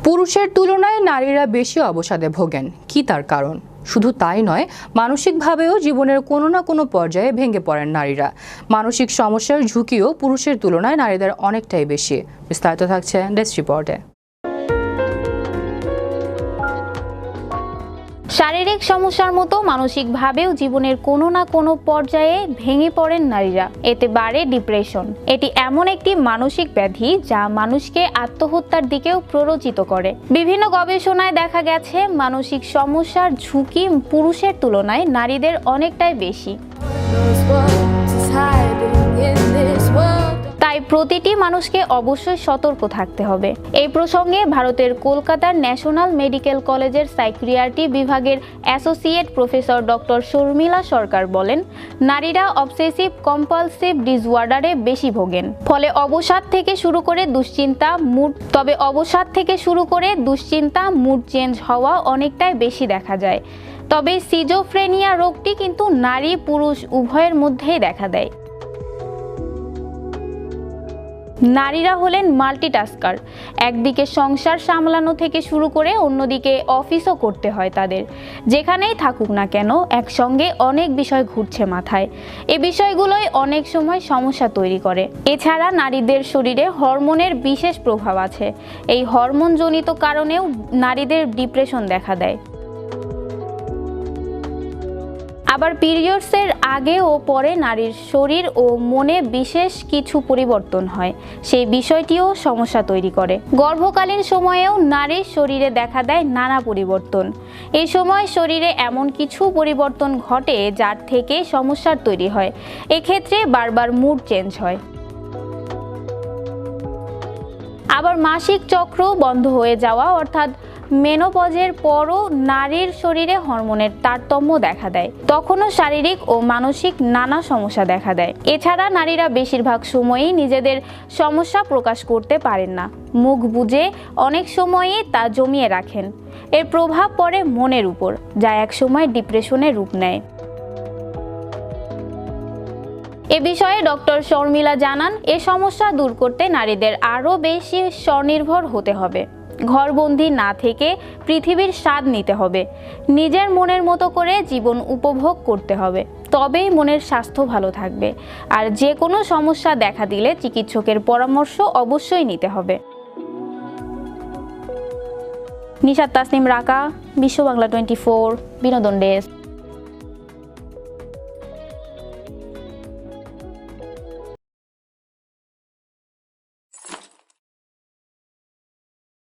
পুরুষের তুলনায় নারীরা বেশি অবসাদে ভোগেন। কি তার কারণ? শুধু তাই নয়, মানসিকভাবেও জীবনের কোনো না কোনো পর্যায়ে ভেঙে পড়েন নারীরা। মানসিক সমস্যার ঝুঁকিও পুরুষের তুলনায় নারীদের অনেকটাই বেশি। বিস্তারিত থাকছে ডেস্ক রিপোর্টে। শারীরিক সমস্যার মতো মানসিকভাবেও জীবনের কোনো না কোনো পর্যায়ে ভেঙে পড়েন নারীরা। এতে বাড়ে ডিপ্রেশন। এটি এমন একটি মানসিক ব্যাধি যা মানুষকে আত্মহত্যার দিকেও প্ররোচিত করে। বিভিন্ন গবেষণায় দেখা গেছে মানসিক সমস্যার ঝুঁকি পুরুষের তুলনায় নারীদের অনেকটাই বেশি। তাই প্রতিটি মানুষকে অবশ্যই সতর্ক থাকতে হবে। এই প্রসঙ্গে ভারতের কলকাতার ন্যাশনাল মেডিকেল কলেজের সাইকিয়াট্রি বিভাগের অ্যাসোসিয়েট প্রফেসর ডক্টর শর্মিলা সরকার বলেন, নারীরা অবসেসিভ কম্পালসিভ ডিসঅর্ডারে বেশি ভোগেন। ফলে অবসাদ থেকে শুরু করে দুশ্চিন্তা, মুড চেঞ্জ হওয়া অনেকটাই বেশি দেখা যায়। তবে সিজোফ্রেনিয়া রোগটি কিন্তু নারী পুরুষ উভয়ের মধ্যেই দেখা দেয়। নারীরা হলেন মাল্টিটাস্কার। একদিকে সংসার সামলানো থেকে শুরু করে অন্যদিকে অফিসও করতে হয় তাদের। যেখানেই থাকুক না কেন একসঙ্গে অনেক বিষয় ঘুরছে মাথায়। এই বিষয়গুলোই অনেক সময় সমস্যা তৈরি করে। এছাড়া নারীদের শরীরে হরমোনের বিশেষ প্রভাব আছে। এই হরমোনজনিত কারণেও নারীদের ডিপ্রেশন দেখা দেয়। আবার পিরিয়ডসের আগে ও পরে নারীর শরীর ও মনে বিশেষ কিছু পরিবর্তন হয়। সেই বিষয়টিও সমস্যা তৈরি করে। গর্ভকালীন সময়েও নারীর শরীরে দেখা দেয় নানা পরিবর্তন। এই সময় শরীরে এমন কিছু পরিবর্তন ঘটে যার থেকে সমস্যার তৈরি হয়। এক্ষেত্রে বারবার মুড চেঞ্জ হয়। আবার মাসিক চক্র বন্ধ হয়ে যাওয়া অর্থাৎ মেনোপজের পরও নারীর শরীরে হরমোনের তারতম্য দেখা দেয়। তখনও শারীরিক ও মানসিক নানা সমস্যা দেখা দেয়। এছাড়া নারীরা বেশিরভাগ সময়ই নিজেদের সমস্যা প্রকাশ করতে পারেন না। মুখ বুজে অনেক সময়ই তা জমিয়ে রাখেন। এর প্রভাব পড়ে মনের উপর, যা একসময় ডিপ্রেশনের রূপ নেয়। এ বিষয়ে ডক্টর শর্মিলা জানান, এ সমস্যা দূর করতে নারীদের আরও বেশি স্বনির্ভর হতে হবে। ঘরবন্দি না থেকে পৃথিবীর স্বাদ নিতে হবে। নিজের মনের মতো করে জীবন উপভোগ করতে হবে। তবেই মনের স্বাস্থ্য ভালো থাকবে। আর যে কোনো সমস্যা দেখা দিলে চিকিৎসকের পরামর্শ অবশ্যই নিতে হবে। নিশাত তাসনিম রাকা, বিশ্ব বাংলা 24, বিনোদন ডেস্ক।